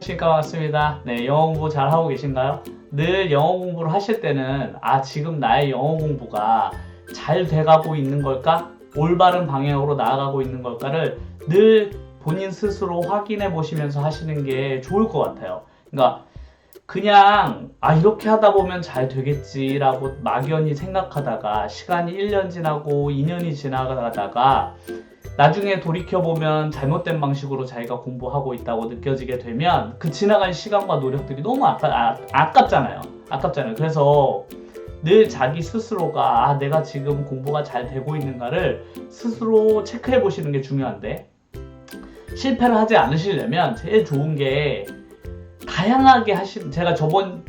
안녕하십니까. 반갑습니다. 네, 영어 공부 잘 하고 계신가요? 늘 영어 공부를 하실 때는 지금 나의 영어 공부가 잘 돼가고 있는 걸까? 올바른 방향으로 나아가고 있는 걸까를 늘 본인 스스로 확인해 보시면서 하시는 게 좋을 것 같아요. 그러니까 그냥 이렇게 하다 보면 잘 되겠지라고 막연히 생각하다가 시간이 1년 지나고 2년이 지나가다가 나중에 돌이켜보면 잘못된 방식으로 자기가 공부하고 있다고 느껴지게 되면 그 지나간 시간과 노력들이 너무 아깝잖아요. 그래서 늘 자기 스스로가 내가 지금 공부가 잘 되고 있는가를 스스로 체크해 보시는 게 중요한데, 실패를 하지 않으시려면 제일 좋은 게 다양하게 제가 저번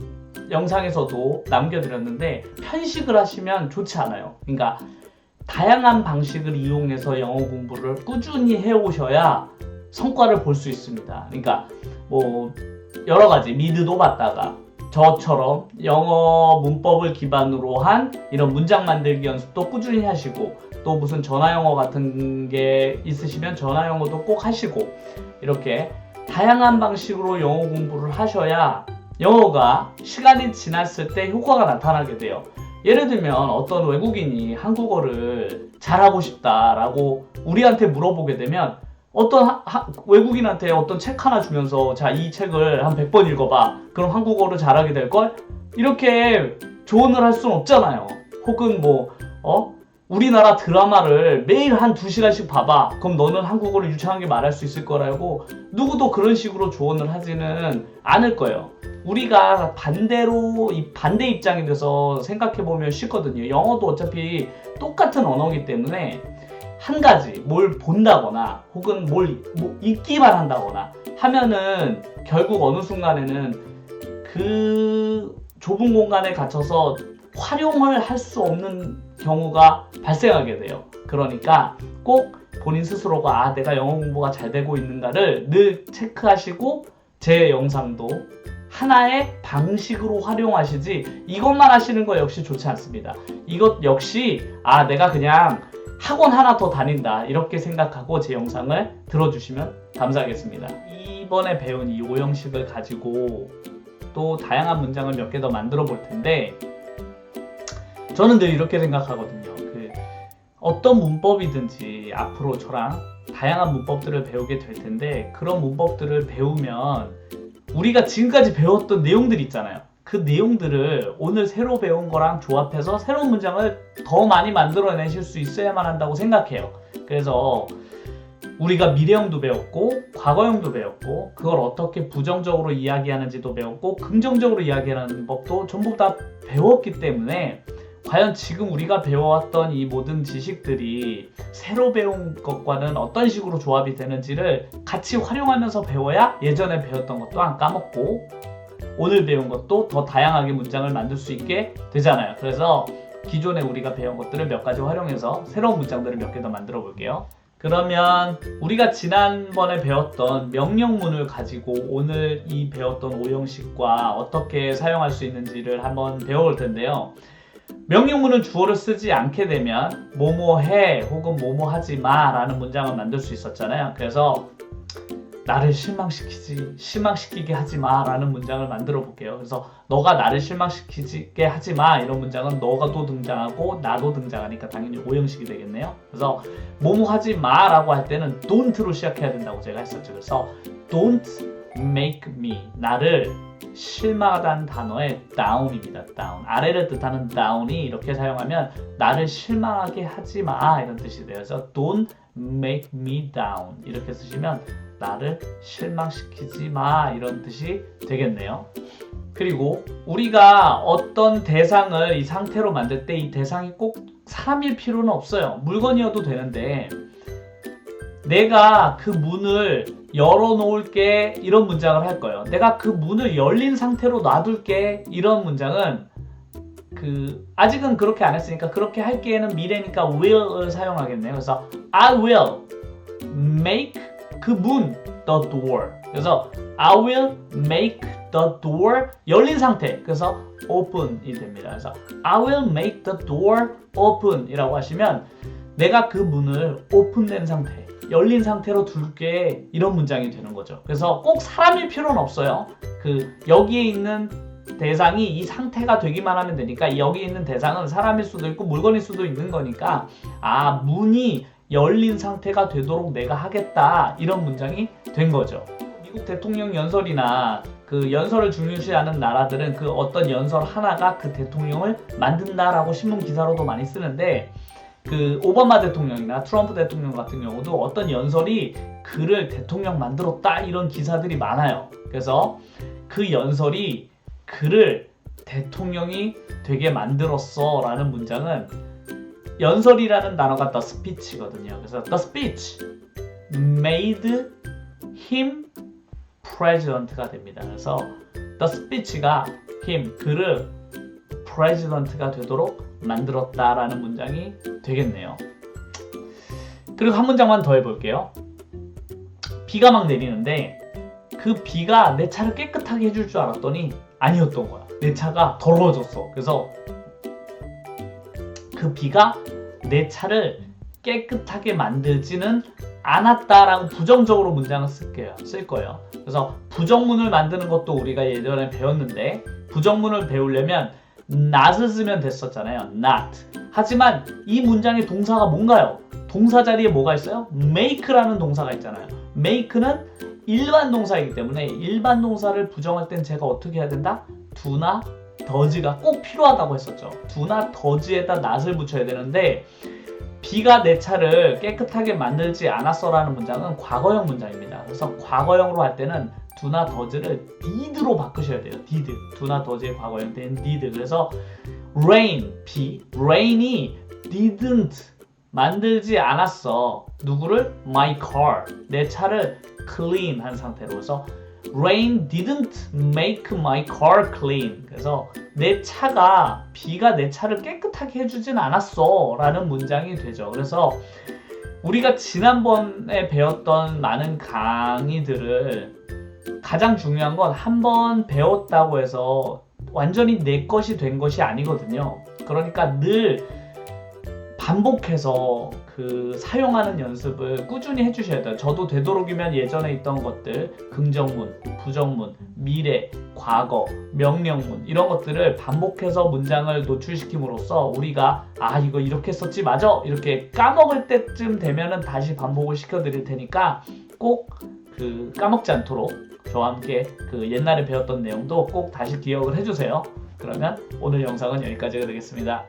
영상에서도 남겨드렸는데 편식을 하시면 좋지 않아요. 그러니까 다양한 방식을 이용해서 영어 공부를 꾸준히 해오셔야 성과를 볼 수 있습니다. 그러니까 여러 가지 미드도 봤다가 저처럼 영어 문법을 기반으로 한 이런 문장 만들기 연습도 꾸준히 하시고, 또 무슨 전화 영어 같은 게 있으시면 전화 영어도 꼭 하시고, 이렇게 다양한 방식으로 영어 공부를 하셔야 영어가 시간이 지났을 때 효과가 나타나게 돼요. 예를 들면 어떤 외국인이 한국어를 잘하고 싶다라고 우리한테 물어보게 되면 어떤 외국인한테 어떤 책 하나 주면서 이 책을 한 100번 읽어봐, 그럼 한국어를 잘하게 될걸? 이렇게 조언을 할 수는 없잖아요. 혹은 우리나라 드라마를 매일 한 2시간씩 봐봐, 그럼 너는 한국어를 유창하게 말할 수 있을 거라고 누구도 그런 식으로 조언을 하지는 않을 거예요. 우리가 반대로 반대 입장이 돼서 생각해보면 쉽거든요. 영어도 어차피 똑같은 언어이기 때문에 한 가지 뭘 본다거나 혹은 뭘 읽기만 한다거나 하면은 결국 어느 순간에는 그 좁은 공간에 갇혀서 활용을 할 수 없는 경우가 발생하게 돼요. 그러니까 꼭 본인 스스로가 내가 영어 공부가 잘 되고 있는가를 늘 체크하시고, 제 영상도 하나의 방식으로 활용하시지 이것만 하시는 거 역시 좋지 않습니다. 이것 역시 내가 그냥 학원 하나 더 다닌다 이렇게 생각하고 제 영상을 들어주시면 감사하겠습니다. 이번에 배운 이 5형식을 가지고 또 다양한 문장을 몇 개 더 만들어 볼 텐데, 저는 늘 이렇게 생각하거든요. 어떤 문법이든지 앞으로 저랑 다양한 문법들을 배우게 될 텐데, 그런 문법들을 배우면 우리가 지금까지 배웠던 내용들 있잖아요. 그 내용들을 오늘 새로 배운 거랑 조합해서 새로운 문장을 더 많이 만들어내실 수 있어야만 한다고 생각해요. 그래서 우리가 미래형도 배웠고 과거형도 배웠고, 그걸 어떻게 부정적으로 이야기하는지도 배웠고 긍정적으로 이야기하는 법도 전부 다 배웠기 때문에, 과연 지금 우리가 배워왔던 이 모든 지식들이 새로 배운 것과는 어떤 식으로 조합이 되는지를 같이 활용하면서 배워야 예전에 배웠던 것도 안 까먹고 오늘 배운 것도 더 다양하게 문장을 만들 수 있게 되잖아요. 그래서 기존에 우리가 배운 것들을 몇 가지 활용해서 새로운 문장들을 몇 개 더 만들어 볼게요. 그러면 우리가 지난번에 배웠던 명령문을 가지고 오늘 이 배웠던 5형식과 어떻게 사용할 수 있는지를 한번 배워볼 텐데요. 명령문은 주어를 쓰지 않게 되면 뭐뭐 해 혹은 뭐뭐 하지 마 라는 문장을 만들 수 있었잖아요. 그래서 나를 실망시키게 하지 마 라는 문장을 만들어 볼게요. 그래서 너가 나를 실망시키게 하지 마 이런 문장은 너가도 등장하고 나도 등장하니까 당연히 5형식이 되겠네요. 그래서 뭐뭐 하지 마 라고 할 때는 don't로 시작해야 된다고 제가 했었죠. 그래서 don't make me, 나를 실망하다는 단어의 down입니다. down, 아래를 뜻하는 down이 이렇게 사용하면 나를 실망하게 하지 마 이런 뜻이 돼요. 그래서 don't make me down 이렇게 쓰시면 나를 실망시키지 마 이런 뜻이 되겠네요. 그리고 우리가 어떤 대상을 이 상태로 만들 때 이 대상이 꼭 사람일 필요는 없어요. 물건이어도 되는데, 내가 그 문을 열어놓을게 이런 문장을 할 거예요. 내가 그 문을 열린 상태로 놔둘게 이런 문장은 아직은 그렇게 안 했으니까 그렇게 할게에는 미래니까 will을 사용하겠네요. 그래서 I will make 그 문 the door. 그래서 I will make the door 열린 상태. 그래서 open이 됩니다. 그래서 I will make the door open 이라고 하시면 내가 그 문을 오픈된 상태, 열린 상태로 둘게 이런 문장이 되는 거죠. 그래서 꼭 사람일 필요는 없어요. 여기에 있는 대상이 이 상태가 되기만 하면 되니까 여기 있는 대상은 사람일 수도 있고 물건일 수도 있는 거니까 문이 열린 상태가 되도록 내가 하겠다 이런 문장이 된 거죠. 미국 대통령 연설이나 연설을 중요시하는 나라들은 어떤 연설 하나가 대통령을 만든다라고 신문 기사로도 많이 쓰는데 오바마 대통령이나 트럼프 대통령 같은 경우도 어떤 연설이 그를 대통령 만들었다 이런 기사들이 많아요. 그래서 그 연설이 그를 대통령이 되게 만들었어 라는 문장은 연설이라는 단어가 the speech거든요. 그래서 the speech made him president가 됩니다. 그래서 the speech가 그를 president가 되도록 만들었다라는 문장이 되겠네요. 그리고 한 문장만 더 해볼게요. 비가 막 내리는데 그 비가 내 차를 깨끗하게 해줄 줄 알았더니 아니었던 거야. 내 차가 더러워졌어. 그래서 그 비가 내 차를 깨끗하게 만들지는 않았다라고 부정적으로 문장을 쓸 거예요. 그래서 부정문을 만드는 것도 우리가 예전에 배웠는데 부정문을 배우려면 not을 쓰면 됐었잖아요. not. 하지만 이 문장의 동사가 뭔가요? 동사 자리에 뭐가 있어요? make라는 동사가 있잖아요. make는 일반 동사이기 때문에 일반 동사를 부정할 땐 제가 어떻게 해야 된다? do나 does가 꼭 필요하다고 했었죠. do나 does에다 not을 붙여야 되는데 비가 내 차를 깨끗하게 만들지 않았어라는 문장은 과거형 문장입니다. 그래서 과거형으로 할 때는 do나 does를 did로 바꾸셔야 돼요. did. do나 does의 과거형 된 did. 그래서 rain이 didn't 만들지 않았어. 누구를? my car. 내 차를 clean 한 상태로. 그래서 rain didn't make my car clean. 그래서 비가 내 차를 깨끗하게 해주진 않았어 라는 문장이 되죠. 그래서 우리가 지난번에 배웠던 많은 강의들을 가장 중요한 건 한 번 배웠다고 해서 완전히 내 것이 된 것이 아니거든요. 그러니까 늘 반복해서 사용하는 연습을 꾸준히 해주셔야 돼요. 저도 되도록이면 예전에 있던 것들, 긍정문, 부정문, 미래, 과거, 명령문 이런 것들을 반복해서 문장을 노출시킴으로써 우리가 이거 이렇게 썼지 맞아? 이렇게 까먹을 때쯤 되면은 다시 반복을 시켜드릴 테니까 꼭 까먹지 않도록 저와 함께 옛날에 배웠던 내용도 꼭 다시 기억을 해주세요. 그러면 오늘 영상은 여기까지가 되겠습니다.